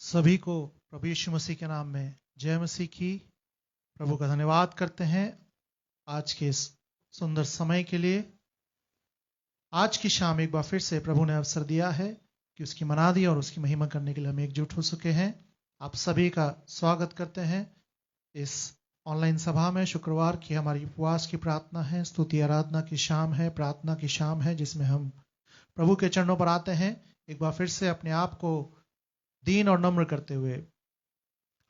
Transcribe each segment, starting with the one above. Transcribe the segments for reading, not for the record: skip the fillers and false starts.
सभी को प्रभु यीशु मसीह के नाम में जय मसीह की। प्रभु का धन्यवाद करते हैं आज के इस सुंदर समय के लिए। आज की शाम एक बार फिर से प्रभु ने अवसर दिया है कि उसकी मनादी और उसकी महिमा करने के लिए हम एकजुट हो सके हैं। आप सभी का स्वागत करते हैं इस ऑनलाइन सभा में। शुक्रवार की हमारी उपवास की प्रार्थना है, स्तुति आराधना की शाम है, प्रार्थना की शाम है, जिसमें हम प्रभु के चरणों पर आते हैं एक बार फिर से अपने आप को दीन और नम्र करते हुए।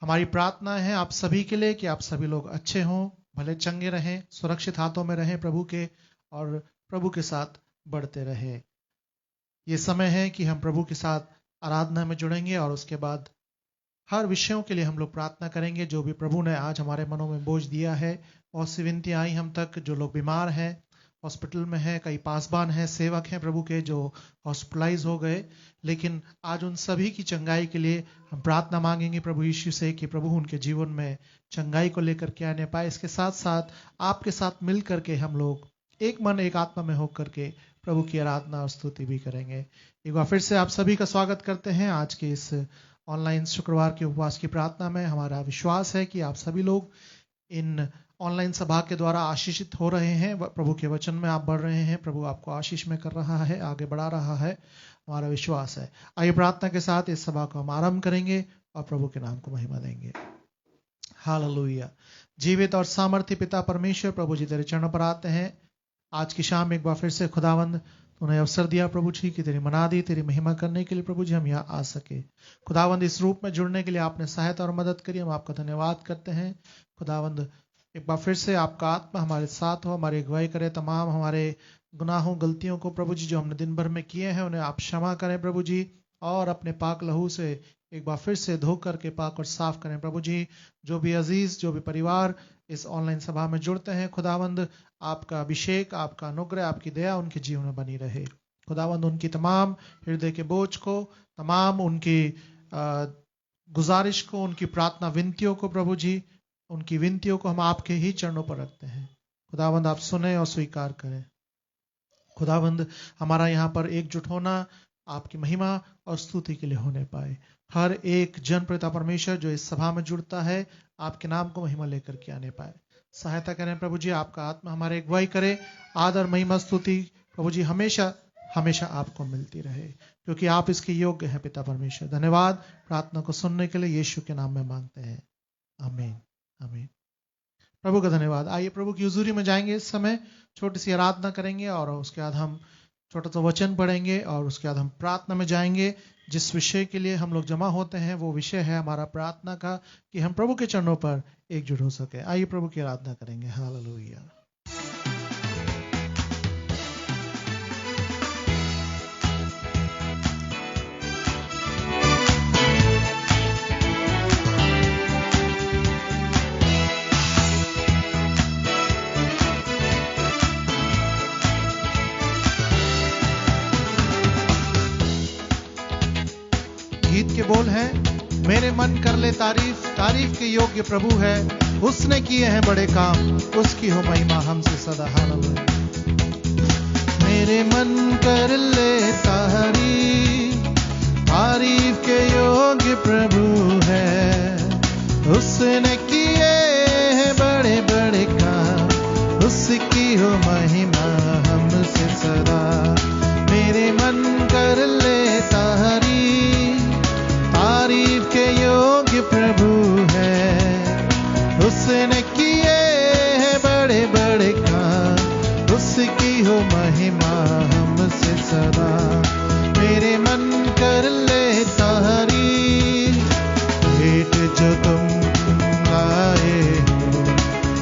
हमारी प्रार्थना है आप सभी के लिए कि आप सभी लोग अच्छे हों, भले चंगे रहें, सुरक्षित हाथों में रहें प्रभु के, और प्रभु के साथ बढ़ते रहें। ये समय है कि हम प्रभु के साथ आराधना में जुड़ेंगे और उसके बाद हर विषयों के लिए हम लोग प्रार्थना करेंगे जो भी प्रभु ने आज हमारे मनों में बोझ दिया है। बहुत सी विनतियां आई हम तक, जो लोग बीमार हैं, हॉस्पिटल में हैं, कई पासबान हैं, सेवक हैं प्रभु के जो हॉस्पिटलाइज हो गए, लेकिन आज उन सभी की चंगाई के लिए हम प्रार्थना मांगेंगे प्रभु यीशु से कि प्रभु उनके जीवन में चंगाई को लेकर के आने पाए। इसके साथ साथ आपके साथ मिल करके हम लोग एक मन एक आत्मा में होकर के प्रभु की आराधना और स्तुति भी करेंगे। एक बार फिर से आप सभी का स्वागत करते हैं आज के इस ऑनलाइन शुक्रवार के उपवास की प्रार्थना में। हमारा विश्वास है कि आप सभी लोग इन ऑनलाइन सभा के द्वारा आशीषित हो रहे हैं, प्रभु के वचन में आप बढ़ रहे हैं, प्रभु आपको आशीष में कर रहा है, आगे बढ़ा रहा है, हमारा विश्वास है। आइए प्रार्थना के साथ इस सभा को हम आरंभ करेंगे और प्रभु के नाम को महिमा देंगे। हालेलुया। जीवित और सामर्थ्य पिता परमेश्वर, प्रभु जी तेरे चरणों पर आते हैं आज की शाम। एक बार फिर से खुदावंद तूने अवसर दिया प्रभु जी कि तेरी मनादी, तेरी महिमा करने के लिए प्रभु जी हम यहाँ आ सके। खुदावंद इस रूप में जुड़ने के लिए आपने सहायता और मदद करी, हम आपका धन्यवाद करते हैं। खुदावंद एक बार फिर से आपका आत्मा हमारे साथ हो, हमारी अगुवाई करे। तमाम हमारे गुनाहों गलतियों को प्रभु जी जो हमने दिन भर में किए हैं उन्हें आप क्षमा करें प्रभु जी, और अपने पाक लहू से एक बार फिर से धो करके पाक और साफ करें प्रभु जी। जो भी अजीज, जो भी परिवार इस ऑनलाइन सभा में जुड़ते हैं, खुदावंद आपका अभिषेक, आपका अनुग्रह, आपकी दया उनके जीवन में बनी रहे। खुदावंद उनकी तमाम हृदय के बोझ को, तमाम उनकी गुजारिश को, उनकी प्रार्थना विनतियों को प्रभु जी, उनकी विनतियों को हम आपके ही चरणों पर रखते हैं। खुदावंद आप सुने और स्वीकार करें। खुदावंद हमारा यहाँ पर एकजुट होना आपकी महिमा और स्तुति के लिए होने पाए। हर एक जन पिता परमेश्वर जो इस सभा में जुड़ता है आपके नाम को महिमा लेकर के आने पाए। सहायता करें प्रभु जी, आपका आत्मा हमारे अगुवाई करे। आदर महिमा स्तुति प्रभु जी हमेशा हमेशा आपको मिलती रहे, क्योंकि आप इसके योग्य हैं पिता परमेश्वर। धन्यवाद। प्रार्थना को सुनने के लिए यीशु के नाम में मांगते हैं, आमीन आमीन। प्रभु का धन्यवाद। आइए प्रभु की हुजूरी में जाएंगे। इस समय छोटी सी आराधना करेंगे और उसके बाद हम छोटा सा वचन पढ़ेंगे और उसके बाद हम प्रार्थना में जाएंगे। जिस विषय के लिए हम लोग जमा होते हैं वो विषय है हमारा प्रार्थना का, कि हम प्रभु के चरणों पर एकजुट हो सके। आइए प्रभु की आराधना करेंगे। हालेलुया। गीत के बोल हैं, मेरे मन कर ले तारीफ, तारीफ के योग्य प्रभु है, उसने किए हैं बड़े काम, उसकी हो महिमा हमसे सदा। हालेलुया। मेरे मन कर ले तारीफ, तारीफ के योग्य प्रभु है, उसने किए हैं बड़े बड़े काम, उसकी हो महिमा हमसे सदा। मेरे मन कर ले तारीफ, तारीफ के योग्य प्रभु है, उसने किए हैं बड़े बड़े काम, उसकी हो महिमा हमसे सदा। मेरे मन कर ले तारीफ, भेंट जो तुम लाए हो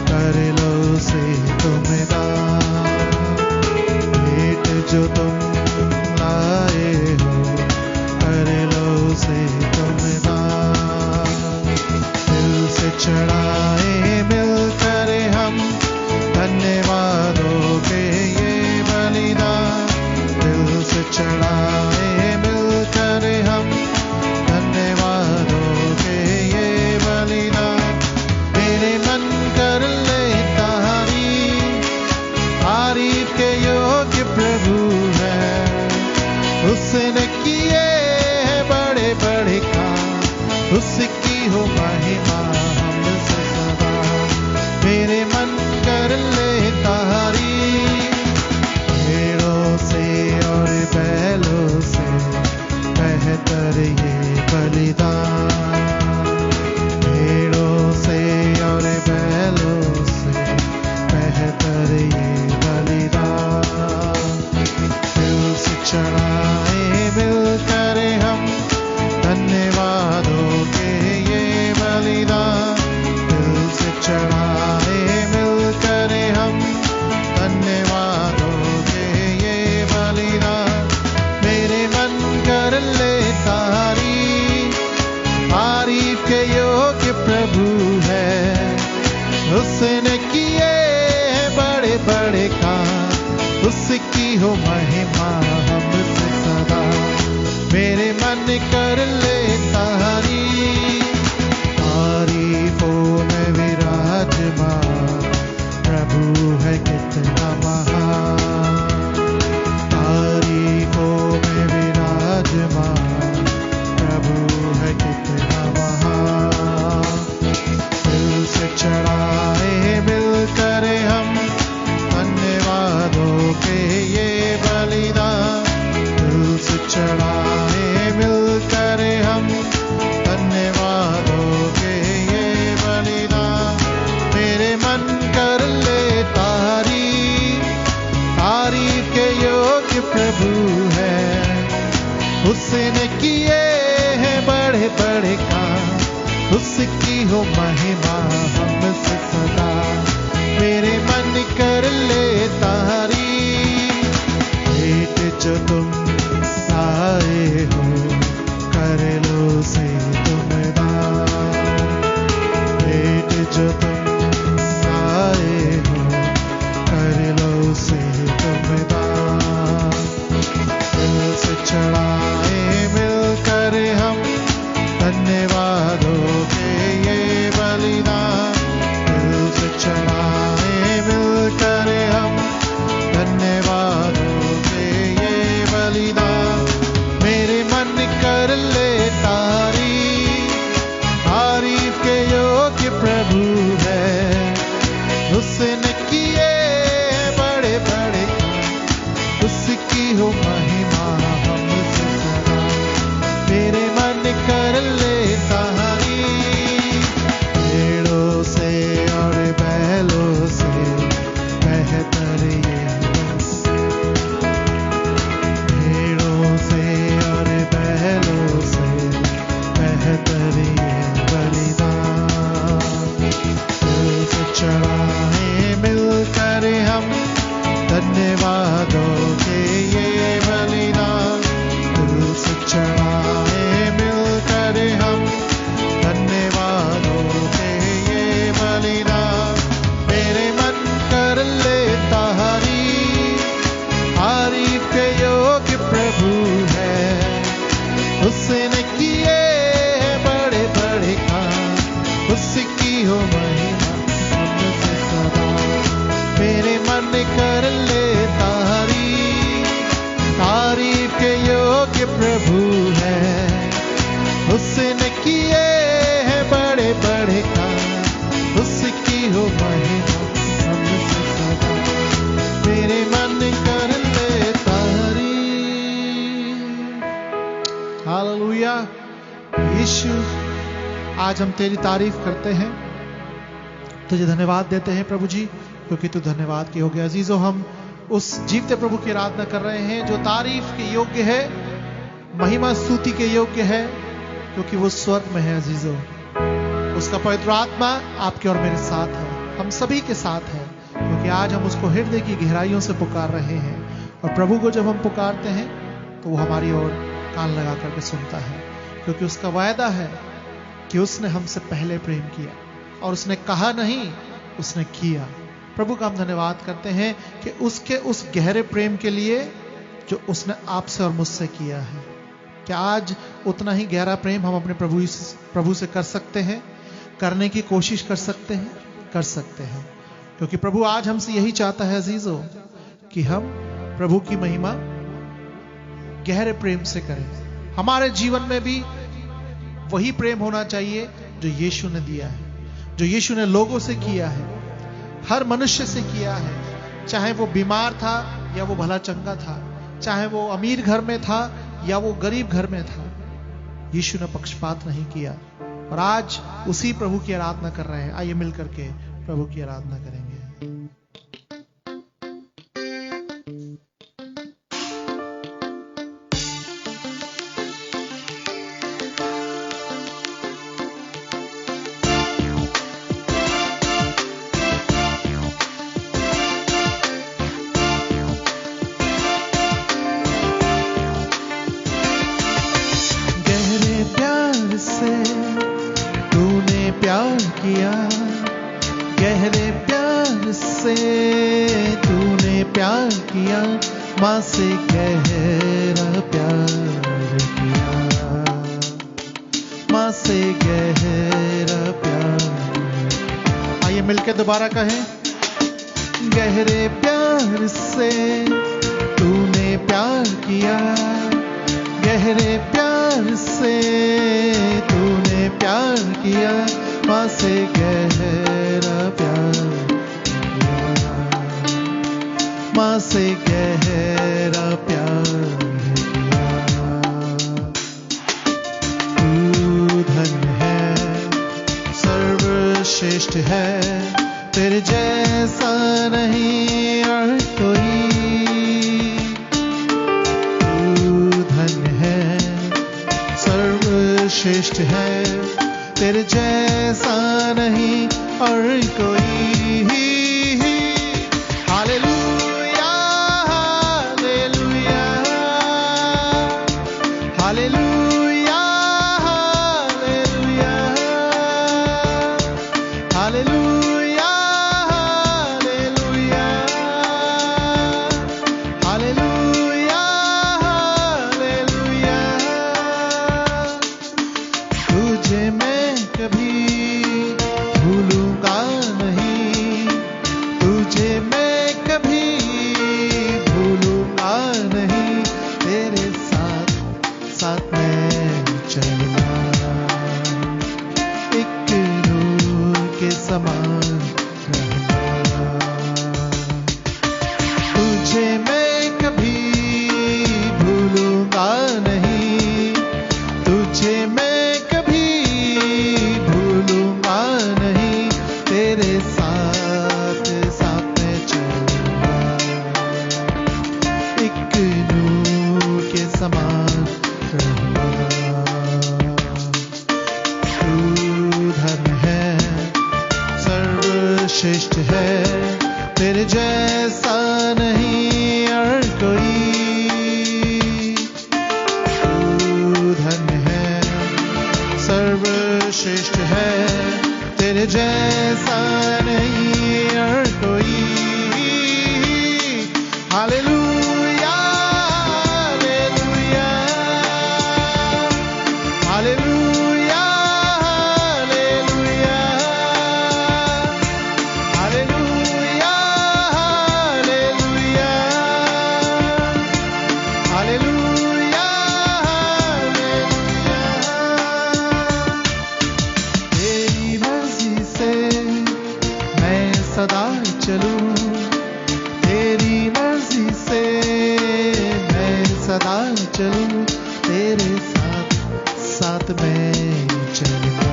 कर लो उसे तुम दान, भेंट जो तुम लाए हो कर लो उसे तुम दान। दिल से चढ़ाए मिलकर हम धन्यवादों के ये बलिदान, दिल से चढ़ाए मिलकर हम धन्यवादों के ये बलिदान। मेरे मन कर ले तारीफ, तारीफ के योग्य प्रभु है, उसने किए हैं बड़े बड़े काम, उसकी हो महिमा हमसे सदा। मेरे मन कर ले तारीफ, भेड़ों से और बैलों से बेहतर ये बलिदान। भेड़ों से और बैलों से बेहतर ये बलिदान। दिल से चढ़ाए मिलकर हम धन्यवादों के ये बलिदान। दिल से चढ़ाए मिलकर हम धन्यवादों के ये बलिदान। मेरे मन कर ले तारीफ, तारीफ के योग्य प्रभु है। उसने किए बड़े बड़े काम, उसकी हो महिमा हमसे सदा। मेरे मन कर ले तारीफ, तारीफों में विराजमान प्रभु है कितना महान। तारीफों में विराजमान प्रभु है कितना महान। दिल से चढ़ाए मिलकर हम धन्यवादों के ये बलिदान। दिल से चढ़ाए मिलकर हम धन्यवादों के ये बलिदान। मेरे मन कर ले तारीफ, तारीफ के योग्य प्रभु है। उसने किए हैं बड़े बड़े काम, उसकी हो महिमा हमसे सदा। मेरे मन कर ले तारीफ, भेंट जो तुम लाए हो कर लो से तुम दान। भेंट जो तुम लाए हो कर लो से तुम दान। दिल से चढ़ाए मिलकर हम धन्यवादों के ये बलिदान। दिल से चढ़ाए मिलकर हम धन्यवादों के ये बलिदान। मेरे मन कर ले तारीफ, तारीफ के योग्य प्रभु है। उसने किए बड़े बड़े काम, उसकी हो महिमा हमसे सदा। मेरे मन कर ले तारीफ, भेड़ों से और बैलों से बेहतर ये। भेड़ों से और बैलों से बेहतर ये बलिदान। दिल से चढ़ाए मिलकर हम धन्यवादों के ये बलिदान। दिल से चढ़ाए मिलकर हम धन्यवादों के ये बलिदान। मेरे मन कर ले तारीफ, तारीफ के योग्य प्रभु है। उसने किए बड़े बड़े काम, उसकी हो महिमा हमसे सदा। मेरे मन कर ले तारीफ, तारीफ के योग्य प्रभु है। उसने किए हैं बड़े बड़े काम, उसकी हो महिमा हमसे सदा। मेरे मन कर ले तारीफ। हालेलुया। यीशु, आज हम तेरी तारीफ करते हैं, तुझे धन्यवाद देते हैं प्रभु जी, क्योंकि तू धन्यवाद के योग्य। अजीजों, हम उस जीवते प्रभु की आराधना कर रहे हैं जो तारीफ के योग्य है, महिमा स्तुति के योग्य है, क्योंकि वो स्वर्ग में है। अजीजों, उसका पवित्र आत्मा आपके और मेरे साथ है, हम सभी के साथ है, क्योंकि आज हम उसको हृदय की गहराइयों से पुकार रहे हैं। और प्रभु को जब हम पुकारते हैं तो वो हमारी ओर कान लगा करके सुनता है, क्योंकि उसका वायदा है कि उसने हमसे पहले प्रेम किया, और उसने कहा नहीं, उसने किया। प्रभु का हम धन्यवाद करते हैं कि उसके उस गहरे प्रेम के लिए जो उसने आपसे और मुझसे किया है। क्या आज उतना ही गहरा प्रेम हम अपने प्रभु से कर सकते हैं, करने की कोशिश कर सकते हैं? कर सकते हैं, क्योंकि प्रभु आज हमसे यही चाहता है अजीजों, कि हम प्रभु की महिमा गहरे प्रेम से करें। हमारे जीवन में भी वही प्रेम होना चाहिए जो यीशु ने दिया है, जो यीशु ने लोगों से किया है, हर मनुष्य से किया है। चाहे वो बीमार था या वो भला चंगा था, चाहे वो अमीर घर में था या वो गरीब घर में था, यीशु ने पक्षपात नहीं किया। और आज उसी प्रभु की आराधना कर रहे हैं। आइए मिलकर के प्रभु की आराधना करेंगे। गहरे प्यार से तूने प्यार किया, माँ से गहरा प्यार किया, माँ से गहरा प्यार। आइए मिलकर दोबारा कहें। गहरे प्यार से तूने प्यार किया, गहरे प्यार से तूने प्यार किया, माँ से गहरा प्यार किया, माँ से गहरा प्यार किया। तू धन्य है, सर्वश्रेष्ठ है, तेरे जैसा नहीं और कोई। तू धन्य है, सर्वश्रेष्ठ है, तेरे जैसा नहीं और कोई। Hallelujah, hallelujah, hallelujah, hallelujah, hallelujah, hallelujah, hallelujah, hallelujah. तुझे मैं कभी भूलूंगा नहीं, तुझे मैं कभी भूलूंगा नहीं, तेरे साथ साथ मैं चलूंगा, एक नूर के समान रहूंगा। तुझे मैं कभी भूलूंगा नहीं, तुझे मैं भूलूंगा नहीं, तेरे साथ साथ मैं चलूंगा, एक नूर के समान रहूंगा। तू धन्य है, सर्वश्रेष्ठ है, तेरे जैसा नहीं और कोई। तू धन्य है, सर्वश्रेष्ठ है, तेरे जैसा नहीं और कोई। Hallelujah, hallelujah, hallelujah, hallelujah, hallelujah, hallelujah, hallelujah, hallelujah. तेरी मर्जी से मैं सदा चलूं, तेरी मर्जी से मैं सदा चलूं, तेरे साथ साथ मैं चलूंगा,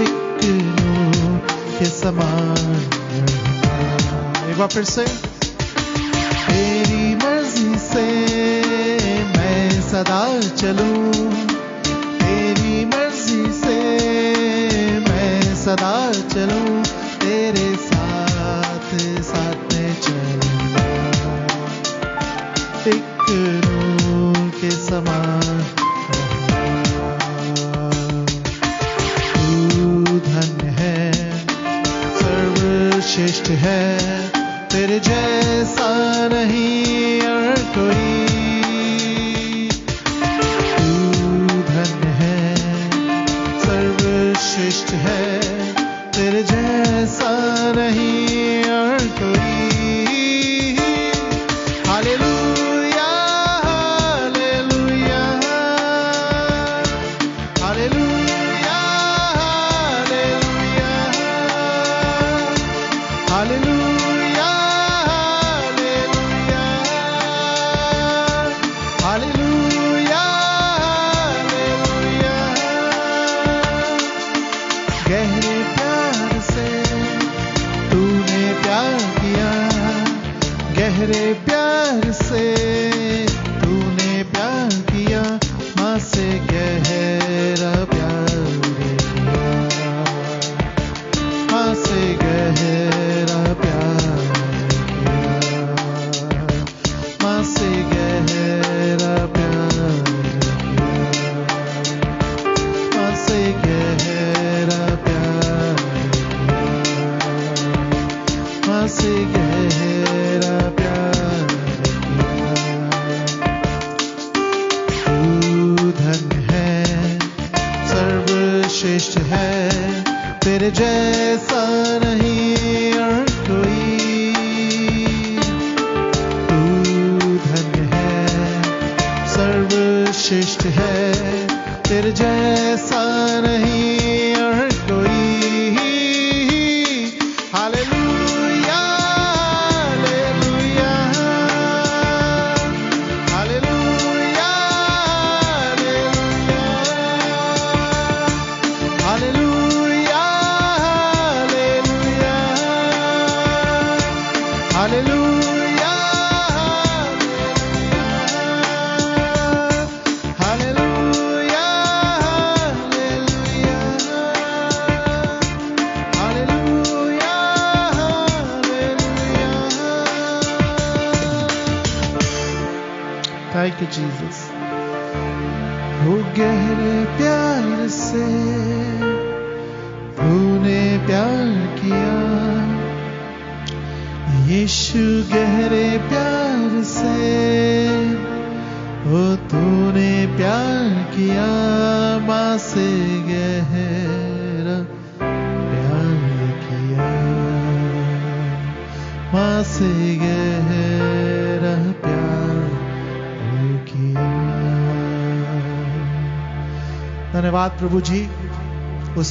एक नूर के समान रहूंगा। एक बार फिर से। तेरी मर्जी से मैं सदा चलूं, तेरी मर्जी से मैं सदा चलूं, तेरे साथ साथ मैं चलूंगा, एक नूर के समान रहूंगा। तू धन्य है, सर्वश्रेष्ठ है, तेरे जैसा नहीं और कोई। तू धन्य है, सर्वश्रेष्ठ है, तेरे जैसा नहीं और कोई। हालेलुया, हालेलुया, तेरे जैसा नहीं और कोई। तू धन्य है, सर्वश्रेष्ठ है, तेरे जैसा नहीं और कोई। Hallelujah, hallelujah, hallelujah, hallelujah, hallelujah, hallelujah, hallelujah, hallelujah, hallelujah, hallelujah. Thank you Jesus. वो गहरे प्यार से तूने प्यार किया, यीशु गहरे प्यार से ओ तूने प्यार किया, माँ से गहरा प्यार किया, माँ से गहरा प्यार किया। धन्यवाद प्रभु जी उस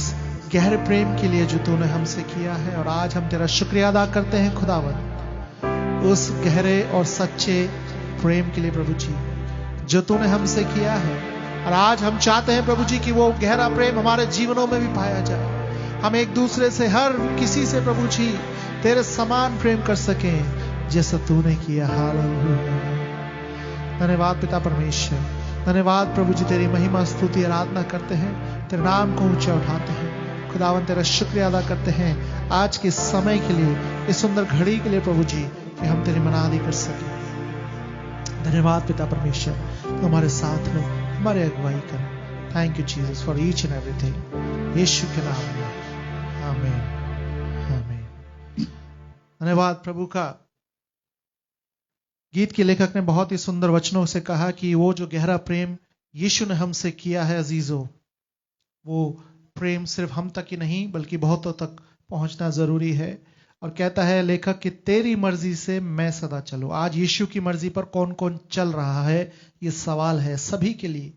गहरे प्रेम के लिए जो तूने हमसे किया है, और आज हम तेरा शुक्रिया अदा करते हैं खुदावंद उस गहरे और सच्चे प्रेम के लिए प्रभु जी जो तूने हमसे किया है। और आज हम चाहते हैं प्रभु जी कि वो गहरा प्रेम हमारे जीवनों में भी पाया जाए। हम एक दूसरे से, हर किसी से प्रभु जी तेरे समान प्रेम कर सकें जैसा तूने किया। हालेलुया। धन्यवाद पिता परमेश्वर, धन्यवाद प्रभु जी, तेरी महिमा स्तुति आराधना करते हैं, तेरे नाम को ऊंचा उठाते हैं। खुदावन तेरा शुक्रिया अदा करते हैं आज के समय के लिए, इस सुंदर घड़ी के लिए प्रभु जी कि हम तेरी मनादी कर सकें। धन्यवाद पिता परमेश्वर, तो हमारे साथ में हमारे अगुवाई कर। Thank you Jesus for each and everything, यीशु के नाम में आमीन, आमीन। धन्यवाद प्रभु का। गीत के लेखक ने बहुत ही सुंदर वचनों से कहा कि वो जो गहरा प्रेम यीशु ने हमसे किया है अजीजों, वो प्रेम सिर्फ हम तक ही नहीं बल्कि बहुतों तक पहुंचना जरूरी है। और कहता है लेखक कि तेरी मर्जी से मैं सदा चलूं। आज यीशु की मर्जी पर कौन कौन चल रहा है, ये सवाल है सभी के लिए।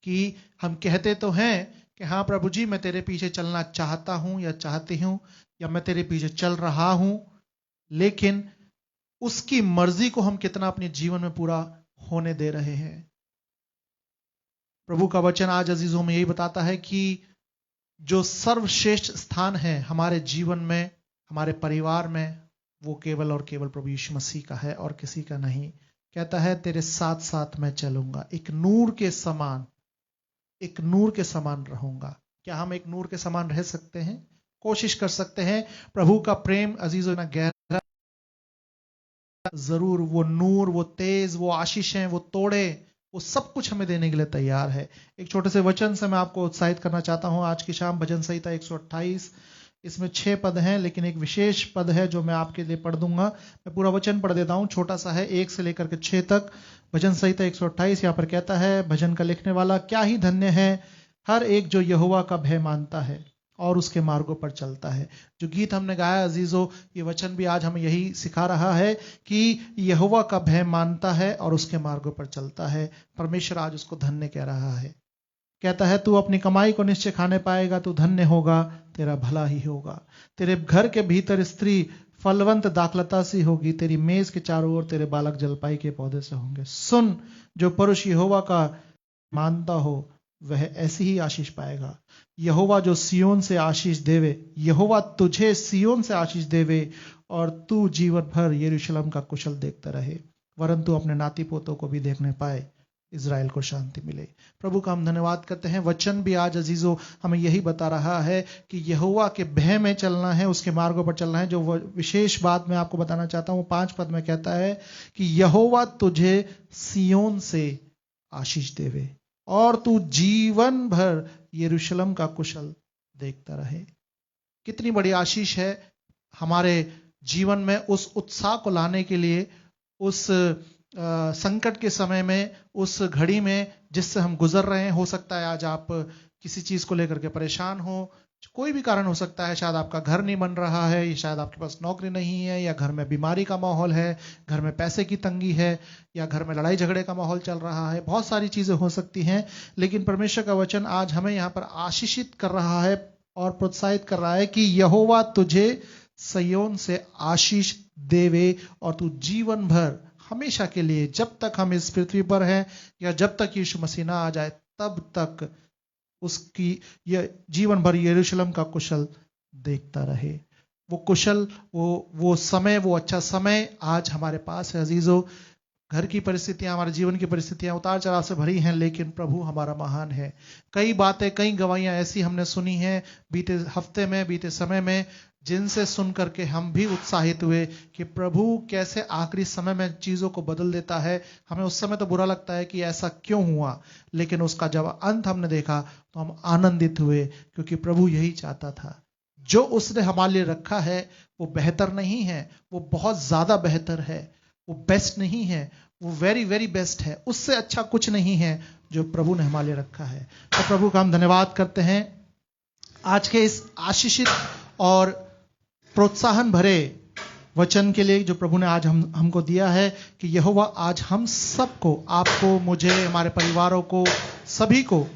कि हम कहते तो हैं कि हाँ प्रभु जी मैं तेरे पीछे चलना चाहता हूं या चाहती हूं, या मैं तेरे पीछे चल रहा हूं, लेकिन उसकी मर्जी को हम कितना अपने जीवन में पूरा होने दे रहे हैं। प्रभु का वचन आज अजीजों में यही बताता है कि जो सर्वश्रेष्ठ स्थान है हमारे जीवन में, हमारे परिवार में, वो केवल और केवल प्रभु यीशु मसीह का है और किसी का नहीं। कहता है तेरे साथ साथ मैं चलूंगा, एक नूर के समान, एक नूर के समान रहूंगा। क्या हम एक नूर के समान रह सकते हैं? कोशिश कर सकते हैं। प्रभु का प्रेम अजीजों ना गहरा, जरूर वो नूर, वो तेज, वो आशीषें, वो तोड़े, वो सब कुछ हमें देने के लिए तैयार है। एक छोटे से वचन से मैं आपको उत्साहित करना चाहता हूं। आज की शाम भजन संहिता 128, इसमें 6 पद हैं, लेकिन एक विशेष पद है जो मैं आपके लिए पढ़ दूंगा। मैं पूरा वचन पढ़ देता हूं, छोटा सा है, 1 से लेकर के 6 तक। भजन संहिता 128 यहां पर कहता है, भजन का लिखने वाला, क्या ही धन्य है हर एक जो यहोवा का भय मानता है और उसके मार्गों पर चलता है। जो गीत हमने गाया अजीजों, ये वचन भी आज हमें यही सिखा रहा है कि यहोवा का भय मानता है और उसके मार्गों पर चलता है। परमेश्वर आज उसको धन्य कह रहा है। कहता है तू अपनी कमाई को निश्चय खाने पाएगा, तू धन्य होगा, तेरा भला ही होगा। तेरे घर के भीतर स्त्री फलवंत दाखलता सी होगी, तेरी मेज के चारों ओर तेरे बालक जलपाई के पौधे से होंगे। सुन, जो पुरुष यहोवा का मानता हो वह ऐसी ही आशीष पाएगा। यहोवा जो सियोन से आशीष देवे, यहोवा तुझे सियोन से आशीष देवे और तू जीवन भर यरूशलेम का कुशल देखता रहे, वरन तू अपने नाती पोतों को भी देखने पाए, इज़राइल को शांति मिले। प्रभु का हम धन्यवाद करते हैं। वचन भी आज अजीजों हमें यही बता रहा है कि यहोवा के भय में चलना है, उसके मार्गों पर चलना है। जो विशेष बात मैं आपको बताना चाहता हूं, 5 पद में कहता है कि यहोवा तुझे सियोन से आशीष देवे और तू जीवन भर यरूशलेम का कुशल देखता रहे। कितनी बड़ी आशीष है हमारे जीवन में, उस उत्साह को लाने के लिए, उस संकट के समय में, उस घड़ी में जिससे हम गुजर रहे हैं। हो सकता है आज आप किसी चीज को लेकर के परेशान हो, कोई भी कारण हो सकता है, शायद आपका घर नहीं बन रहा है, या शायद आपके पास नौकरी नहीं है, या घर में बीमारी का माहौल है, घर में पैसे की तंगी है, या घर में लड़ाई झगड़े का माहौल चल रहा है, बहुत सारी चीजें हो सकती हैं। लेकिन परमेश्वर का वचन आज हमें यहाँ पर आशीषित कर रहा है और प्रोत्साहित कर रहा है कि यहोवा तुझे सिय्योन से आशीष देवे और तू जीवन भर हमेशा के लिए, जब तक हम इस पृथ्वी पर हैं या जब तक यीशु मसीह ना आ जाए, तब तक उसकी यह जीवन भर यरूशलेम का कुशल देखता रहे। वो कुशल, वो समय, वो अच्छा समय आज हमारे पास है। अजीजों, घर की परिस्थितियां, हमारे जीवन की परिस्थितियां उतार चढ़ाव से भरी हैं, लेकिन प्रभु हमारा महान है। कई बातें, कई गवाहियां ऐसी हमने सुनी हैं बीते हफ्ते में, बीते समय में, जिनसे सुन करके हम भी उत्साहित हुए कि प्रभु कैसे आखिरी समय में चीजों को बदल देता है। हमें उस समय तो बुरा लगता है कि ऐसा क्यों हुआ, लेकिन उसका जब अंत हमने देखा तो हम आनंदित हुए, क्योंकि प्रभु यही चाहता था। जो उसने हमारे लिए रखा है वो बेहतर नहीं है, वो बहुत ज्यादा बेहतर है, वो बेस्ट नहीं है, वो वेरी वेरी बेस्ट है। उससे अच्छा कुछ नहीं है जो प्रभु ने हमारे लिए रखा है। तो प्रभु का हम धन्यवाद करते हैं आज के इस आशीषित और प्रोत्साहन भरे वचन के लिए जो प्रभु ने आज हमको दिया है कि यहोवा आज हम सबको, आपको, मुझे, हमारे परिवारों को, सभी को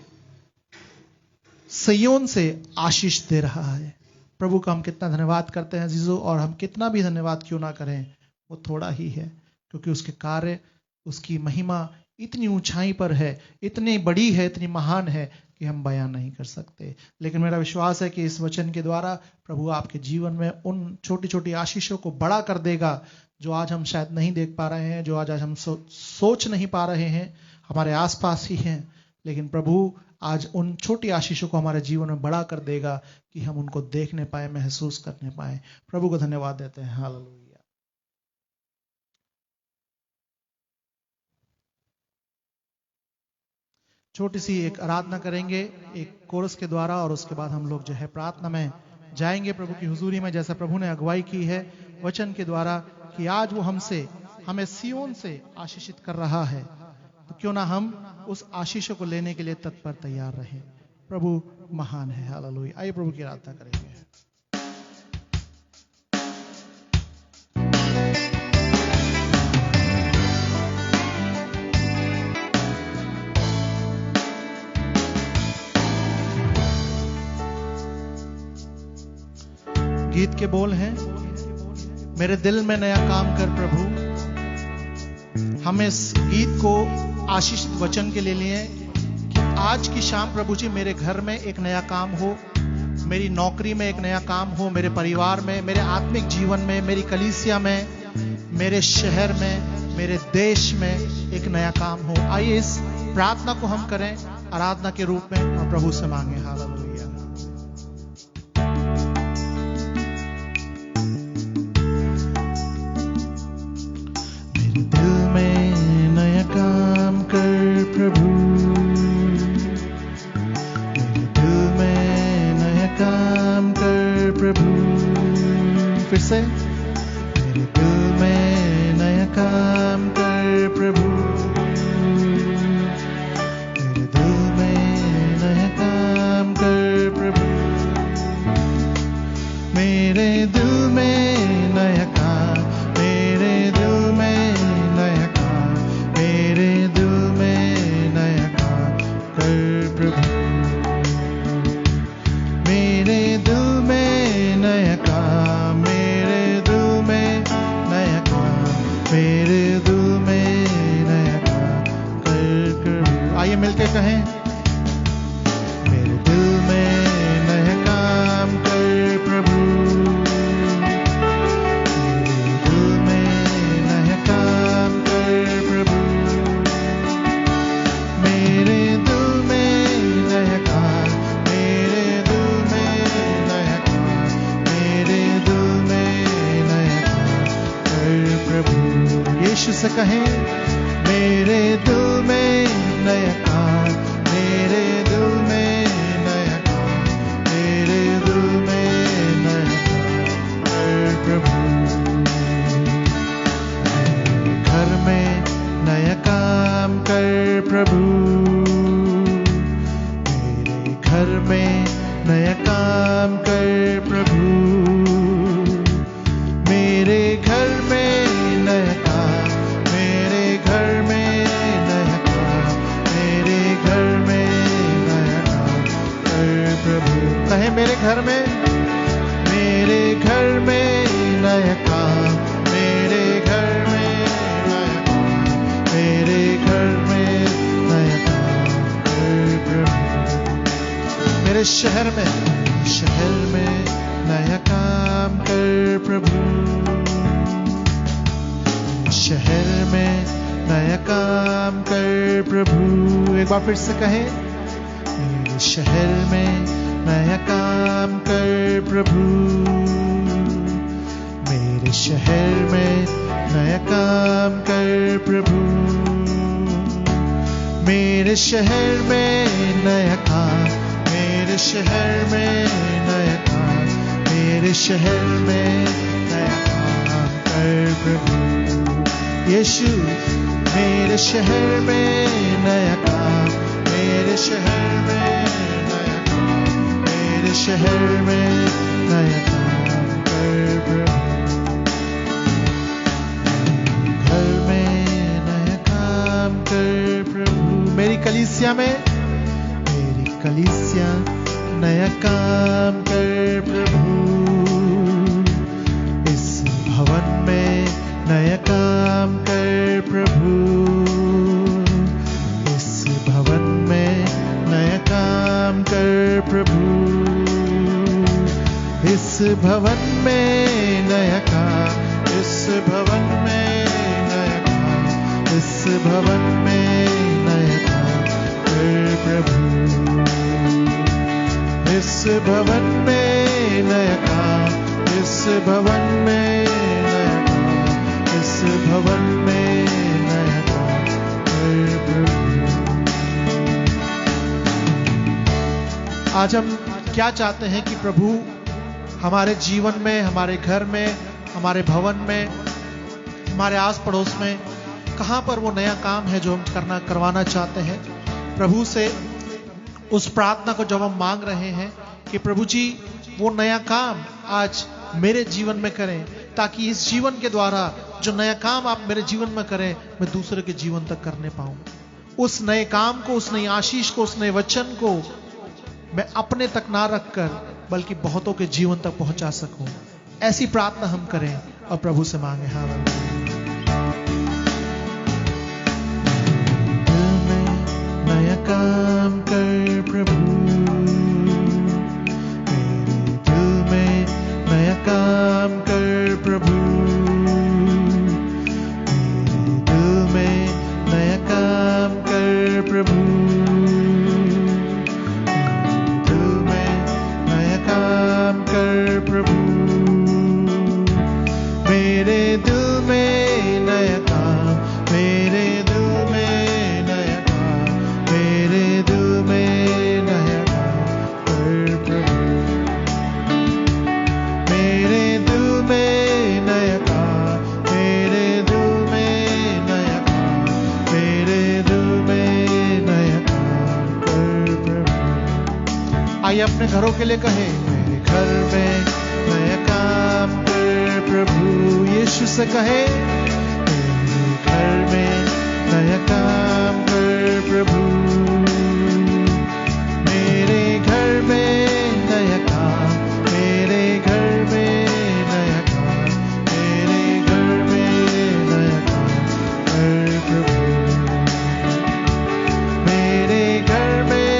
सिय्योन से आशीष दे रहा है। प्रभु का हम कितना धन्यवाद करते हैं अजीजों, और हम कितना भी धन्यवाद क्यों ना करें वो थोड़ा ही है, क्योंकि उसके कार्य, उसकी महिमा इतनी ऊंचाई पर है, इतनी बड़ी है, इतनी महान है कि हम बयान नहीं कर सकते। लेकिन मेरा विश्वास है कि इस वचन के द्वारा प्रभु आपके जीवन में उन छोटी छोटी आशीषों को बड़ा कर देगा जो आज हम शायद नहीं देख पा रहे हैं, जो आज हम सोच नहीं पा रहे हैं, हमारे आसपास ही हैं। लेकिन प्रभु आज उन छोटी आशीषों को हमारे जीवन में बड़ा कर देगा कि हम उनको देखने पाए, महसूस करने पाए। प्रभु को धन्यवाद देते हैं। हालेलुया। छोटी सी एक आराधना करेंगे एक कोरस के द्वारा, और उसके बाद हम लोग जो है प्रार्थना में जाएंगे प्रभु की हुजूरी में, जैसा प्रभु ने अगुवाई की है वचन के द्वारा कि आज वो हमें सिय्योन से आशीषित कर रहा है। तो क्यों ना हम उस आशीषों को लेने के लिए तत्पर तैयार रहें। प्रभु महान है। हालेलुया। आइए प्रभु की आराधना करेंगे। गीत के बोल हैं, मेरे दिल में नया काम कर प्रभु। हम इस गीत को आशीषित वचन के लिए लिए कि आज की शाम प्रभु जी मेरे घर में एक नया काम हो, मेरी नौकरी में एक नया काम हो, मेरे परिवार में, मेरे आत्मिक जीवन में, मेरी कलीसिया में, मेरे शहर में, मेरे देश में एक नया काम हो। आइए इस प्रार्थना को हम करें आराधना के रूप में और प्रभु से मांगे। हालेलुया। काम कर प्रभु, मेरे दिल में नया काम कर प्रभु। फिर से, मेरे दिल में नया काम कर प्रभु, मेरे दिल में नया काम कर प्रभु, मेरे दिल में नया काम, मेरे दिल में नया काम, मेरे दिल में नया काम कर प्रभु, मेरे दिल में नया काम, मेरे दिल में नया काम, मेरे दिल में नया काम कर प्रभु। आइए मिलके कहें, मेरे दिल में नया काम कर प्रभु, से कहें, मेरे दिल में नया काम, मेरे दिल में नया काम, मेरे दिल में नया काम कर प्रभु। मेरे घर में नया काम कर प्रभु, मेरे घर में नया काम घर में, मेरे घर में नया काम, मेरे घर में नया काम, मेरे घर में नया काम कर प्रभु। मेरे शहर में नया काम कर प्रभु। शहर में नया काम कर प्रभु। एक बार फिर से कहें, मेरे शहर में नया काम कर प्रभु। मेरे शहर में नया काम कर प्रभु। मेरे शहर में नया काम, मेरे शहर में नया काम, मेरे शहर में नया काम कर प्रभु। यीशु, मेरे शहर में नया काम, मेरे शहर में नया काम, मेरे शहर में नया काम कर प्रभु। घर में नया काम कर प्रभु। मेरी कलीसिया में, मेरी कलीसिया नया काम कर प्रभु। इस भवन में नया काम कर प्रभु। इस भवन में नया काम कर प्रभु। इस भवन में नया काम, इस भवन में नया काम, इस भवन में नया काम कर प्रभु। इस भवन में नया काम, इस भवन में नया काम, इस भवन में नया काम कर प्रभु। आज हम क्या चाहते हैं कि प्रभु हमारे जीवन में, हमारे घर में, हमारे भवन में, हमारे आस पड़ोस में कहां पर वो नया काम है जो हम करवाना चाहते हैं प्रभु से। उस प्रार्थना को जब हम मांग रहे हैं कि प्रभु जी वो नया काम आज मेरे जीवन में करें, ताकि इस जीवन के द्वारा जो नया काम आप मेरे जीवन में करें, मैं दूसरे के जीवन तक करने पाऊं। उस नए काम को, उस नई आशीष को, उस नए वचन को मैं अपने तक ना रखकर बल्कि बहुतों के जीवन तक पहुंचा सकूं। ऐसी प्रार्थना हम करें और प्रभु से मांगे। हालेलुया। दिल में नया काम कर प्रभु। मेरे दिल में नया काम कर प्रभु। मेरे दिल में नया काम कर प्रभु। मेरे दिल में नया काम, मेरे दिल में नया काम, मेरे दिल में नया काम कर प्रभु। मेरे दिल में नया काम, मेरे दिल में नया काम, मेरे दिल में नया काम कर प्रभु। आइए अपने घरों के लिए कहें, मेरे घर में नया काम कर प्रभु। यीशु से कहे, मेरे घर में नया काम कर प्रभु। मेरे घर में नया काम, मेरे घर में नया काम, मेरे घर में नया काम कर प्रभु। मेरे घर में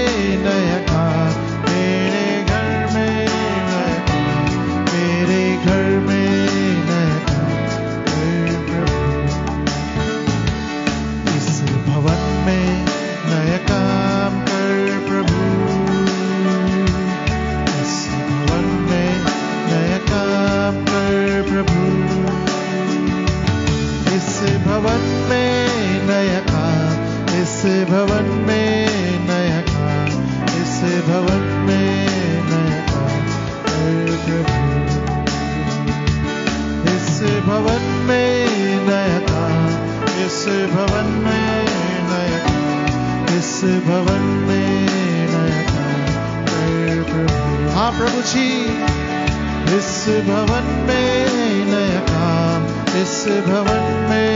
नया काम, मेरे घर में नया काम, मेरे घर में नया काम कर प्रभु। इस भवन में नया काम कर प्रभु। इस भवन में नया काम कर प्रभु। इस भवन में नया काम, इस भवन में नया काम, इस भवन में नया काम कर प्रभु। इस भवन में नया काम, इस भवन में नया काम, इस भवन में नया काम कर प्रभु। हाँ प्रभु जी, इस भवन में नया काम, इस भवन में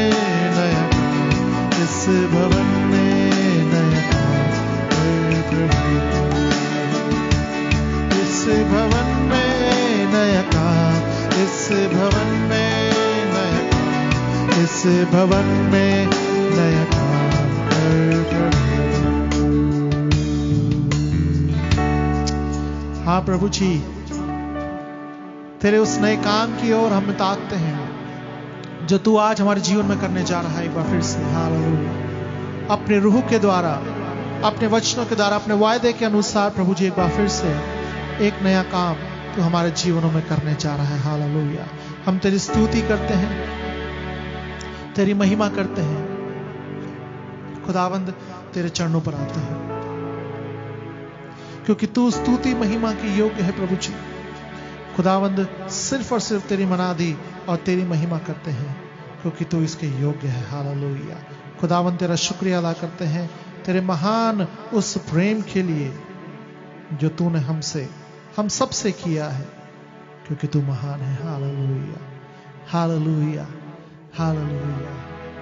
नया काम, इस भवन में नया काम कर प्रभु। इस भवन भवन में नया काम कर प्रभु। हाँ प्रभु जी, तेरे उस नए काम की ओर हम ताकते हैं जो तू आज हमारे जीवन में करने जा रहा है। एक बार फिर से हालेलुया। अपने रूह के द्वारा, अपने वचनों के द्वारा, अपने वायदे के अनुसार प्रभु जी एक बार फिर से एक नया काम तू हमारे जीवनों में करने जा रहा है। हालेलुया। हम तेरी स्तुति करते हैं, तेरी महिमा करते हैं। खुदावंद तेरे चरणों पर आते हैं क्योंकि तू स्तुति महिमा के योग्य है प्रभु जी। खुदावंद सिर्फ और सिर्फ तेरी मनादी और तेरी महिमा करते हैं क्योंकि तू इसके योग्य है। हालेलुया। खुदावंद तेरा शुक्रिया अदा करते हैं तेरे महान उस प्रेम के लिए जो तूने हमसे, हम सबसे किया है, क्योंकि तू महान है। Hallelujah, hallelujah, hallelujah.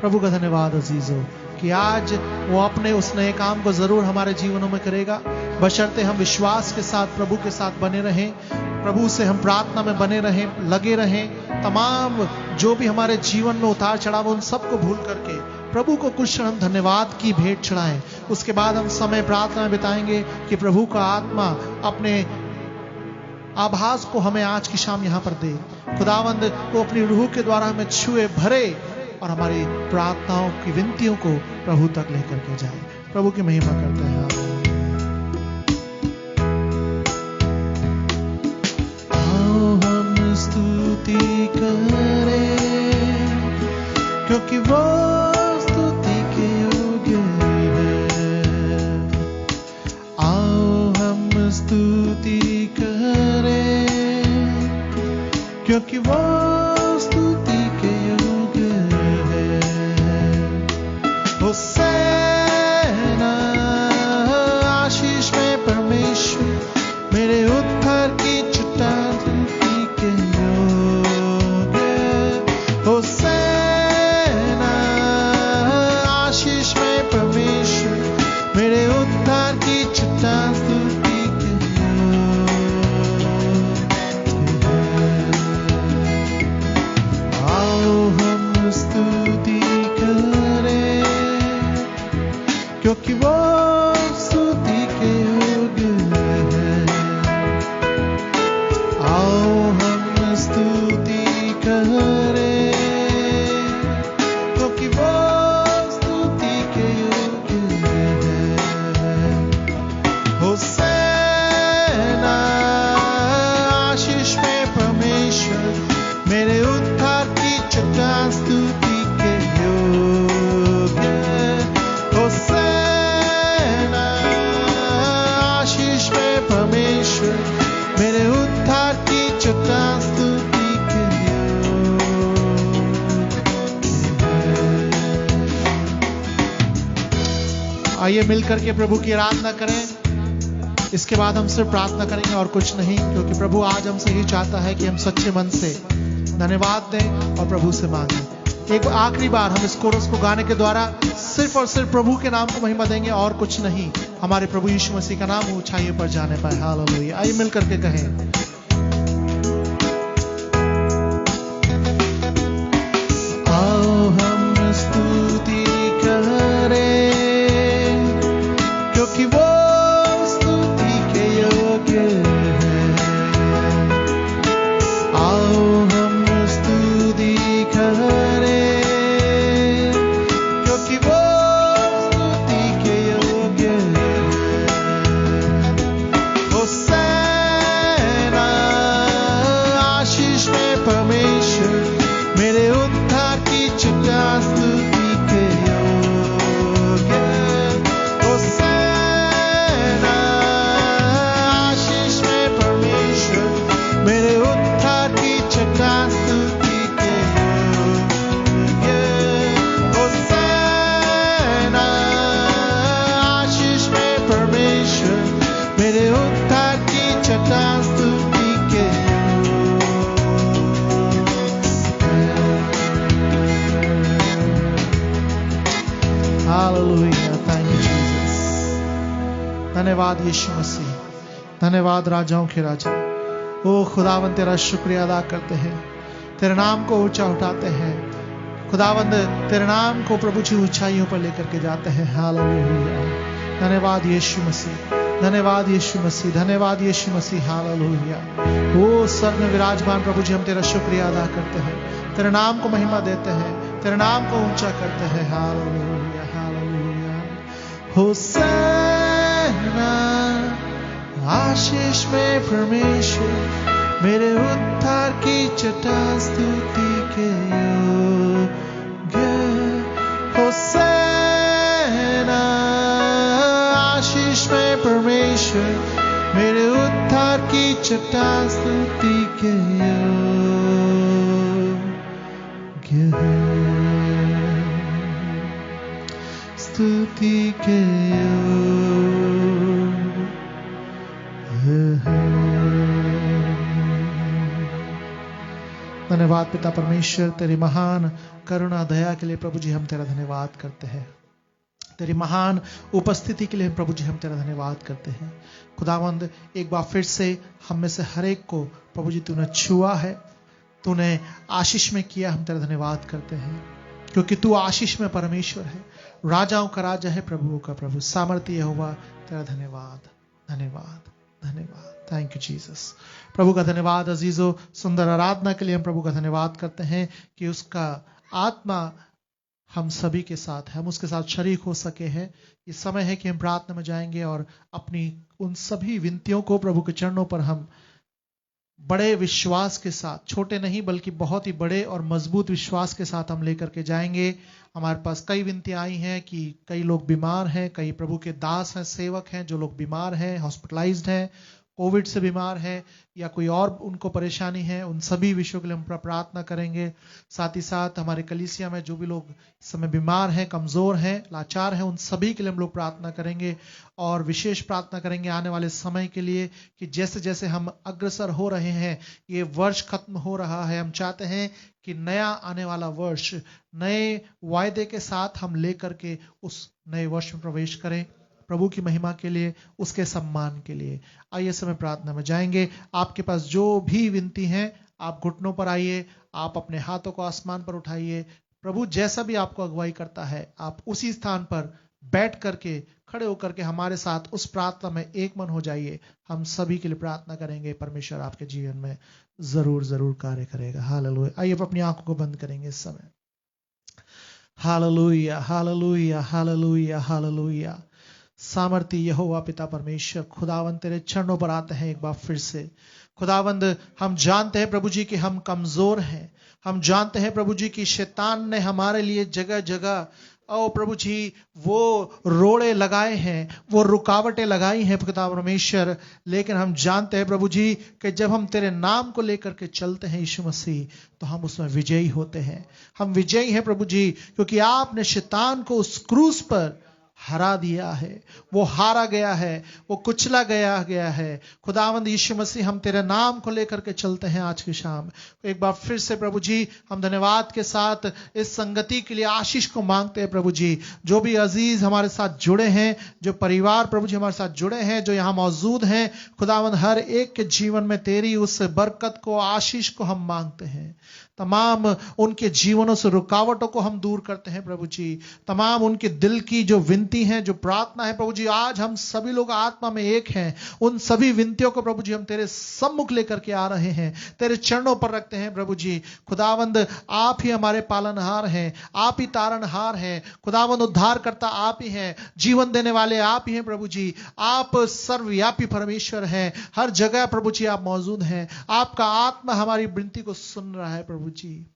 प्रभु का धन्यवाद अजीजों कि आज वो अपने उस नए काम को जरूर हमारे जीवनों में करेगा, बशर्ते हम विश्वास के साथ प्रभु के साथ बने रहें, प्रभु से हम प्रार्थना में बने रहें, लगे रहें। तमाम जो भी हमारे जीवन में उतार चढ़ाव, उन सबको भूल करके प्रभु को कुछ क्षण हम धन्यवाद की भेंट चढ़ाएं। उसके बाद हम समय प्रार्थना में बिताएंगे कि प्रभु का आत्मा अपने आभास को हमें आज की शाम यहां पर दे। खुदावंद को अपनी रूह के द्वारा हमें छुए, भरे और हमारी प्रार्थनाओं की विनतियों को प्रभु तक लेकर के जाए। प्रभु की महिमा करते हैं। आओ हम स्तुति करें क्योंकि वो स्तुति के योग्य है। आओ हम स्तुति करें क्योंकि वो स्तुति के योग्य है। होसैना आशीष में परमेश्वर, मेरे उद्धार की चट्टान स्तुति के योग्य। होसैना आशीष में परमेश्वर, मेरे उद्धार की चट्टान स्तुति के योग्य। आओ हम स्तुति करें क्योंकि वो स्तुति के योग्य है। आओ हम स्तुति करें क्योंकि वो स्तुति के योग्य है। होसैना आशीष में परमेश्वर, मेरे उद्धार की चट्टान स्तुति के योग्य। होसैना आशीष में परमेश्वर, मेरे उद्धार की चट्टान स्तुति के योग्य है। आइए मिलकर के प्रभु की आराधना करें। इसके बाद हम सिर्फ प्रार्थना करेंगे और कुछ नहीं, क्योंकि प्रभु आज हमसे ही चाहता है कि हम सच्चे मन से धन्यवाद दें और प्रभु से मांगें। एक आखिरी बार हम इस कोरस को गाने के द्वारा सिर्फ और सिर्फ प्रभु के नाम को महिमा देंगे और कुछ नहीं। हमारे प्रभु यीशु मसीह का नाम ऊंचाइयों पर जाने पाए। हालेलुया। आइए मिलकर के कहें। आओ हम स्तुति करें क्योंकि वो स्तुति के योग्य है। आओ हम स्तुति करें क्योंकि वो स्तुति के योग्य है। होसैना आशीष में परमेश्वर, मेरे उद्धार की चट्टान स्तुति के योग्य। होसैना आशीष में परमेश्वर, मेरे उद्धार की चट्टान स्तुति के योग्य। होसैना आशीष में परमेश्वर, मेरे उद्धार की चट्टान स्तुति के हालेलुया। Thank you Jesus. धन्यवाद यीशु मसीह, धन्यवाद राजाओं के राजा। ओ खुदावन तेरा शुक्रिया अदा करते हैं, तेरे नाम को ऊंचा उठाते हैं। खुदावंद तेरे नाम को प्रभु जी ऊंचाइयों पर लेकर के जाते हैं। हालेलुया। धन्यवाद यीशु मसीह, धन्यवाद यीशु मसीह, धन्यवाद यीशु मसीह। हालेलुया। ओ स्वर्ग में विराजमान प्रभु जी, हम तेरा शुक्रिया अदा करते हैं, तेरे नाम को महिमा देते हैं, तेरे नाम को ऊंचा करते हैं। Hallelujah, hallelujah. होसैना आशीष में परमेश्वर, मेरे उद्धार की चट्टान स्तुति के योग्य। होसैना आशीष में परमेश्वर, मेरे उद्धार की चट्टान स्तुति के योग्य है, स्तुति के योग्य है। धन्यवाद पिता परमेश्वर, तेरी महान करुणा दया के लिए प्रभु जी हम तेरा धन्यवाद करते हैं। तेरी महान उपस्थिति के लिए प्रभु जी हम तेरा धन्यवाद करते हैं। खुदावंद एक बार फिर से हम में से हर एक को प्रभु जी तूने छुआ है, तूने आशीष में किया, हम तेरा धन्यवाद करते हैं क्योंकि तू आशीष में परमेश्वर है, राजाओं का राजा है, प्रभुओं का प्रभु, सामर्थ्य यहोवा। तेरा धन्यवाद, धन्यवाद, धन्यवाद। Thank you Jesus. प्रभु का धन्यवाद। अजीजों, सुंदर आराधना के लिए हम प्रभु का धन्यवाद करते हैं कि उसका आत्मा हम सभी के साथ है, हम उसके साथ शरीक हो सके हैं। ये समय है कि हम प्रार्थना में जाएंगे और अपनी उन सभी विनतियों को प्रभु के चरणों पर हम बड़े विश्वास के साथ, छोटे नहीं बल्कि बहुत ही बड़े और मजबूत विश्वास के साथ हम लेकर के जाएंगे। हमारे पास कई विनतियां आई हैं कि कई लोग बीमार हैं, कई प्रभु के दास हैं, सेवक हैं जो लोग बीमार हैं, हॉस्पिटलाइज्ड हैं, कोविड से बीमार है या कोई और उनको परेशानी है, उन सभी विषयों के लिए हम प्रार्थना करेंगे। साथ ही साथ हमारे कलीसिया में जो भी लोग इस समय बीमार हैं, कमजोर हैं, लाचार हैं, उन सभी के लिए हम लोग प्रार्थना करेंगे और विशेष प्रार्थना करेंगे आने वाले समय के लिए कि जैसे जैसे हम अग्रसर हो रहे हैं, ये वर्ष खत्म हो रहा है, हम चाहते हैं कि नया आने वाला वर्ष नए वायदे के साथ हम लेकर के उस नए वर्ष में प्रवेश करें, प्रभु की महिमा के लिए, उसके सम्मान के लिए। आइए समय प्रार्थना में जाएंगे। आपके पास जो भी विनती है, आप घुटनों पर आइए, आप अपने हाथों को आसमान पर उठाइए। प्रभु जैसा भी आपको अगुवाई करता है, आप उसी स्थान पर बैठ करके, खड़े होकर के हमारे साथ उस प्रार्थना में एक मन हो जाइए। हम सभी के लिए प्रार्थना करेंगे, परमेश्वर आपके जीवन में जरूर जरूर कार्य करेगा। हालेलुया। आइए अपनी आंखों को बंद करेंगे इस समय। Hallelujah, hallelujah, hallelujah, hallelujah. सामर्थ्य यहोवा पिता परमेश्वर, खुदावंद तेरे चरणों पर आते हैं एक बार फिर से। खुदावंद हम जानते हैं प्रभु जी कि हम कमजोर हैं, हम जानते हैं प्रभु जी कि शैतान ने हमारे लिए जगह जगह ओ प्रभु जी वो रोड़े लगाए हैं, वो रुकावटें लगाई हैं पिता परमेश्वर, लेकिन हम जानते हैं प्रभु जी कि जब हम तेरे नाम को लेकर के चलते हैं यीशु मसीह, तो हम उसमें विजयी होते हैं। हम विजयी हैं प्रभु जी, क्योंकि आपने शैतान को उस क्रूस पर हरा दिया है, वो हारा गया है, वो कुचला गया है। खुदावंद यीशु मसीह, हम तेरे नाम को लेकर के चलते हैं आज की शाम। एक बार फिर से प्रभु जी हम धन्यवाद के साथ इस संगति के लिए आशीष को मांगते हैं प्रभु जी। जो भी अजीज हमारे साथ जुड़े हैं, जो परिवार प्रभु जी हमारे साथ जुड़े हैं, जो यहाँ मौजूद हैं, खुदावंद हर एक के जीवन में तेरी उस बरकत को, आशीष को हम मांगते हैं। तमाम उनके जीवनों से रुकावटों को हम दूर करते हैं प्रभु जी। तमाम उनके दिल की जो विनती है, जो प्रार्थना है प्रभु जी, आज हम सभी लोग आत्मा में एक हैं। उन सभी विनतियों को प्रभु जी हम तेरे सम्मुख लेकर के आ रहे हैं, तेरे चरणों पर रखते हैं प्रभु जी। खुदावंद आप ही हमारे पालनहार हैं, आप ही तारणहार हैं। खुदावंद उद्धारकर्ता आप ही हैं, जीवन देने वाले आप ही हैं प्रभु जी। आप सर्वव्यापी परमेश्वर हैं, हर जगह प्रभु जी आप मौजूद हैं। आपका आत्मा हमारी विनती को सुन रहा है प्रभु जी।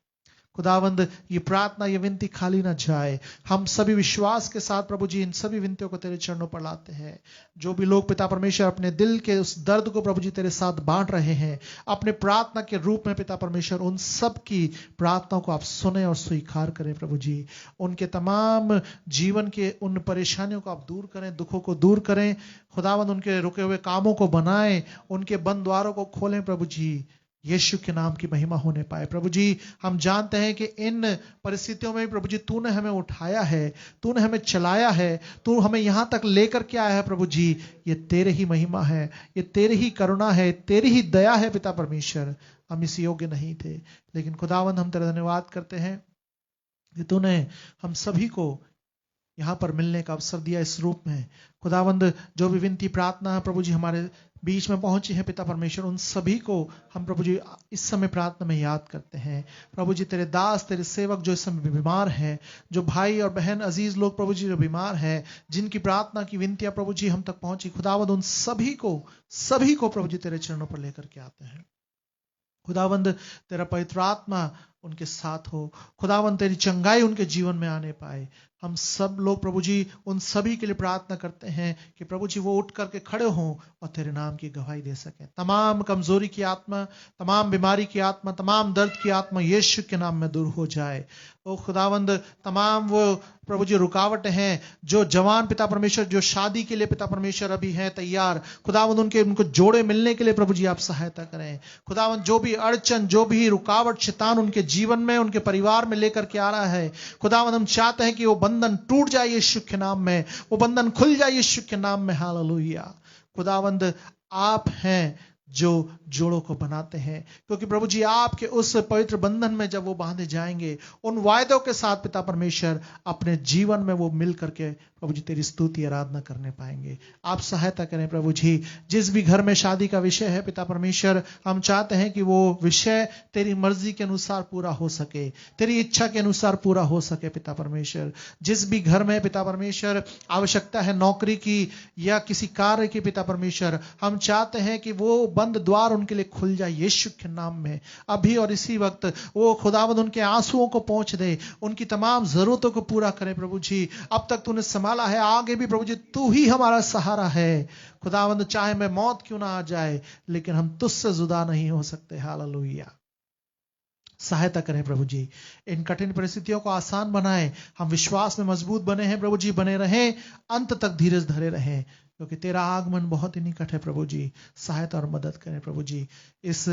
खुदावंद ये प्रार्थना, ये विनती खाली ना जाए। हम सभी विश्वास के साथ प्रभु जी इन सभी विनतियों को तेरे चरणों पर लाते हैं। जो भी लोग पिता परमेश्वर अपने दिल के उस दर्द को प्रभु जी तेरे साथ बांट रहे हैं, अपने प्रार्थना के रूप में पिता परमेश्वर, उन सब की प्रार्थनाओं को आप सुने और स्वीकार करें प्रभु जी। उनके तमाम जीवन के उन परेशानियों को आप दूर करें, दुखों को दूर करें। खुदावंद उनके रुके हुए कामों को बनाएं, उनके बंद द्वारों को खोलें प्रभु जी। यीशु के नाम की महिमा होने पाए प्रभु जी। हम जानते हैं कि इन परिस्थितियों में प्रभु जी तूने हमें उठाया है, तूने हमें चलाया है, तू हमें यहां तक लेकर के आया है प्रभु जी। ये तेरे ही महिमा है, ये तेरी ही करुणा है, तेरी ही दया है पिता परमेश्वर। हम इस योग्य नहीं थे, लेकिन खुदावंद हम तेरा धन्यवाद करते हैं कि तूने हम सभी को यहाँ पर मिलने का अवसर दिया इस रूप में। खुदावंद जो भी विनती प्रार्थना प्रभु जी हमारे बीच में पहुंची है पिता परमेश्वर, उन सभी को हम प्रभु जी इस समय प्रार्थना में याद करते हैं। प्रभु जी तेरे दास तेरे सेवक जो इस समय बीमार हैं, जो भाई और बहन अजीज लोग प्रभु जी जो बीमार हैं, जिनकी प्रार्थना की विनतियां प्रभु जी हम तक पहुंची, खुदावंद उन सभी को प्रभु जी तेरे चरणों पर लेकर के आते हैं। खुदावंद तेरा पवित्र आत्मा उनके साथ हो। खुदावंद तेरी चंगाई उनके जीवन में आने पाए। हम सब लोग प्रभु जी उन सभी के लिए प्रार्थना करते हैं कि प्रभु जी वो उठ करके खड़े हों और तेरे नाम की गवाही दे सकें। तमाम कमजोरी की आत्मा, तमाम बीमारी की आत्मा, तमाम दर्द की आत्मा यीशु के नाम में दूर हो जाए। ओ खुदावंद तमाम वो प्रभु जी रुकावट हैं, जो जवान पिता परमेश्वर जो शादी के लिए पिता परमेश्वर अभी हैं तैयार, खुदावंद उनको जोड़े मिलने के लिए प्रभु जी आप सहायता करें। खुदावंद जो भी अड़चन, जो भी रुकावट शैतान उनके जीवन में, उनके परिवार में लेकर के आ रहा है, खुदावंद हम चाहते हैं कि वो बंधन टूट जाए यीशु के नाम में, वो बंधन खुल जाए यीशु के नाम में। हालेलुया। खुदावंद आप हैं जो जोड़ों को बनाते हैं, क्योंकि प्रभु जी आपके उस पवित्र बंधन में जब वो बांधे जाएंगे, उन वायदों के साथ पिता परमेश्वर अपने जीवन में वो मिल करके प्रभु जी तेरी स्तुति आराधना करने पाएंगे। आप सहायता करें प्रभु जी। जिस भी घर में शादी का विषय है पिता परमेश्वर, हम चाहते हैं कि वो विषय तेरी मर्जी के अनुसार पूरा हो सके, तेरी इच्छा के अनुसार पूरा हो सके पिता परमेश्वर। जिस भी घर में पिता परमेश्वर आवश्यकता है नौकरी की या किसी कार्य की पिता परमेश्वर, हम चाहते हैं कि वो बंद द्वार उनके लिए खुल जाए यीशु के नाम में। अभी और इसी वक्त वो खुदावंद उनके आंसुओं को पहुंच दे, उनकी तमाम जरूरतों को पूरा करे प्रभु जी। अब तक तूने संभाला है, आगे भी प्रभु जी तू ही हमारा सहारा है। खुदावंद चाहे मैं मौत क्यों ना आ जाए, लेकिन हम तुझसे जुदा नहीं हो सकते। हालेलुया। सहायता करें प्रभु जी, इन कठिन परिस्थितियों को आसान बनाएं। हम विश्वास में मजबूत बने हैं प्रभु जी, बने रहें, अंत तक धीरज धरे रहें, क्योंकि तेरा आगमन बहुत ही निकट है प्रभु जी। सहायता और मदद करें प्रभु जी। इस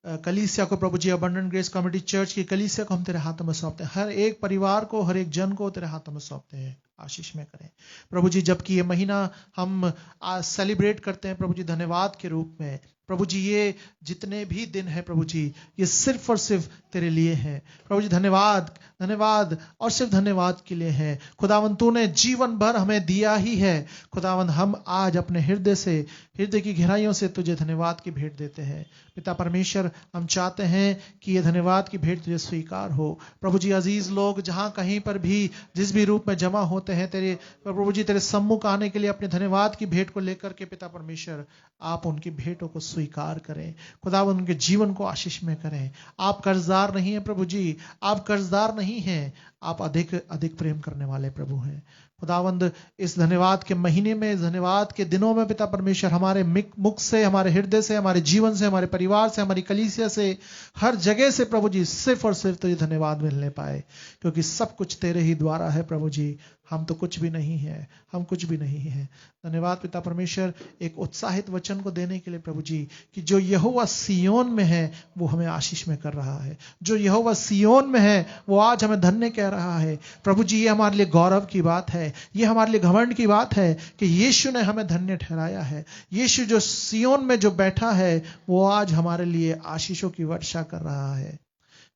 कलीसिया को प्रभु जी, अबंडेंट ग्रेस कम्युनिटी चर्च की कलीसिया को हम तेरे हाथों में सौंपते हैं। हर एक परिवार को, हर एक जन को तेरे हाथों में सौंपते हैं। आशीष में करें प्रभु जी। जबकि ये महीना हम सेलिब्रेट करते हैं प्रभु जी धन्यवाद के रूप में, प्रभु जी ये जितने भी दिन हैं प्रभु जी, ये सिर्फ और सिर्फ तेरे लिए हैं प्रभु जी। धन्यवाद, धन्यवाद और सिर्फ धन्यवाद के लिए है। खुदावंद तूने जीवन भर हमें दिया ही है। खुदावंद हम आज अपने हृदय की गहराइयों से तुझे धन्यवाद की भेंट देते हैं पिता परमेश्वर। हम चाहते हैं कि ये धन्यवाद की भेंट तुझे स्वीकार हो प्रभु जी। अजीज लोग जहां कहीं पर भी जिस भी रूप में जमा होते हैं तेरे प्रभु जी, तेरे सम्मुख आने के लिए अपने धन्यवाद की भेंट को लेकर के पिता परमेश्वर, आप उनकी भेंटों को स्वीकार करें। खुदावंद उनके जीवन को आशीष में करें। आप कर्जदार नहीं हैं प्रभु जी, आप कर्जदार नहीं हैं, आप अधिक अधिक प्रेम करने वाले प्रभु हैं। खुदावंद इस धन्यवाद के महीने में, इस धन्यवाद के दिनों में पिता परमेश्वर, हमारे मुख से, हमारे हृदय से, हमारे जीवन से, हमारे परिवार से, हमारी कलीसिया से, हर जगह से प्रभु जी सिर्फ और सिर्फ तुझे धन्यवाद मिलने पाए, क्योंकि सब कुछ तेरे ही द्वारा है प्रभु जी। हम तो कुछ भी नहीं है, हम कुछ भी नहीं है। धन्यवाद पिता परमेश्वर एक उत्साहित वचन को देने के लिए प्रभु जी, कि जो यहोवा सियोन में है वो हमें आशीष में कर रहा है। जो यहोवा सियोन में है वो आज हमें धन्य कह रहा है प्रभु जी। ये हमारे लिए गौरव की बात है, ये हमारे लिए घमंड की बात है कि यीशु ने हमें धन्य ठहराया है। यीशु जो सियोन में जो बैठा है वो आज हमारे लिए आशीषों की वर्षा कर रहा है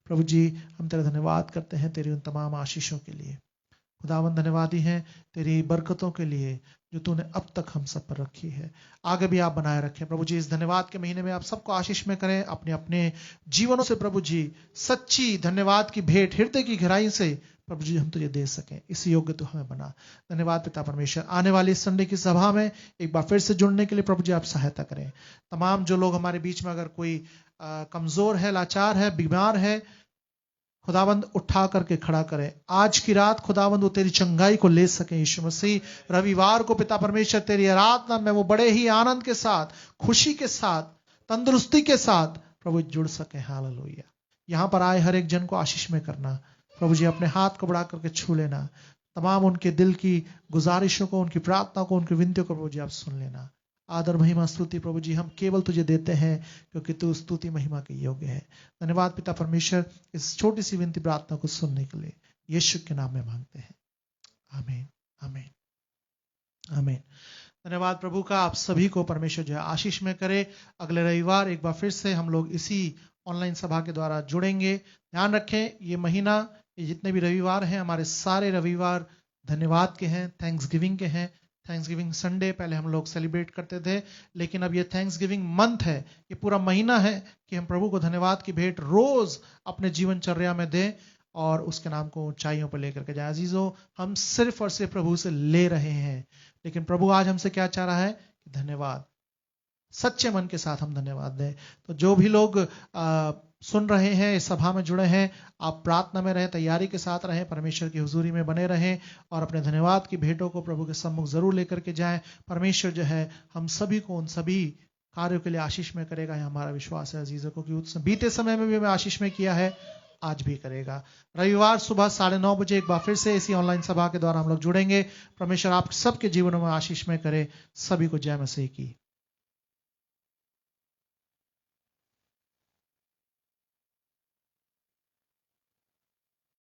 प्रभु जी। हम तेरा धन्यवाद करते हैं तेरी उन तमाम आशीषों के लिए। खुदावंद धन्यवादी हैं तेरी बरकतों के लिए जो तूने अब तक हम सब पर रखी है, आगे भी आप बनाए रखें प्रभु जी। इस धन्यवाद के महीने में आप सबको आशीष में करें। अपने अपने जीवनों से प्रभु जी सच्ची धन्यवाद की भेंट हृदय की गहराई से प्रभु जी हम तुझे दे सकें, इस योग्य तो हमें बना। धन्यवाद पिता परमेश्वर। आने वाली संडे की सभा में एक बार फिर से जुड़ने के लिए प्रभु जी आप सहायता करें। तमाम जो लोग हमारे बीच में अगर कोई कमजोर है, लाचार है, बीमार है, खुदावंद उठा करके खड़ा करें। आज की रात खुदावंद वो तेरी चंगाई को ले सके यीशु मसीह। रविवार को पिता परमेश्वर तेरी आराधना में वो बड़े ही आनंद के साथ, खुशी के साथ, तंदुरुस्ती के साथ प्रभु जुड़ सके। हालेलुया। यहाँ पर आए हर एक जन को आशीष में करना प्रभु जी। अपने हाथ को बढ़ा करके छू लेना, तमाम उनके दिल की गुजारिशों को, उनकी प्रार्थना को, उनकी विनतियों को प्रभु जी आप सुन लेना। आदर महिमा स्तुति प्रभु जी हम केवल तुझे देते हैं, क्योंकि तू स्तुति महिमा के योग्य है। धन्यवाद पिता परमेश्वर इस छोटी सी विनती प्रार्थना को सुनने के लिए, यीशु के नाम में मांगते हैं, आमीन, आमीन, आमीन। धन्यवाद प्रभु का। आप सभी को परमेश्वर जो है आशीष में करे। अगले रविवार एक बार फिर से हम लोग इसी ऑनलाइन सभा के द्वारा जुड़ेंगे। ध्यान रखें ये महीना ये जितने भी रविवार हैं, हमारे सारे रविवार धन्यवाद के हैं, थैंक्स गिविंग के हैं। थैंक्स गिविंग संडे पहले हम लोग सेलिब्रेट करते थे, लेकिन अब ये थैंक्स गिविंग मंथ है, ये पूरा महीना है कि हम प्रभु को धन्यवाद की भेंट रोज अपने जीवनचर्या में दें और उसके नाम को ऊंचाइयों पर लेकर के जाए। अजीजों, हम सिर्फ और सिर्फ प्रभु से ले रहे हैं, लेकिन प्रभु आज हमसे क्या चाह रहा है कि धन्यवाद, सच्चे मन के साथ हम धन्यवाद दें। तो जो भी लोग सुन रहे हैं, इस सभा में जुड़े हैं, आप प्रार्थना में रहें, तैयारी के साथ रहें, परमेश्वर की हुजूरी में बने रहें और अपने धन्यवाद की भेंटों को प्रभु के सम्मुख जरूर लेकर के जाएं। परमेश्वर जो है हम सभी को उन सभी कार्यों के लिए आशीष में करेगा, यह हमारा विश्वास है अजीजों को, कि बीते समय में भी हमें आशीष में किया है, आज भी करेगा। रविवार सुबह 9:30 बजे एक बार फिर से इसी ऑनलाइन सभा के द्वारा हम लोग जुड़ेंगे। परमेश्वर आप सबके जीवनों में आशीष में करे। सभी को जय मसीह की।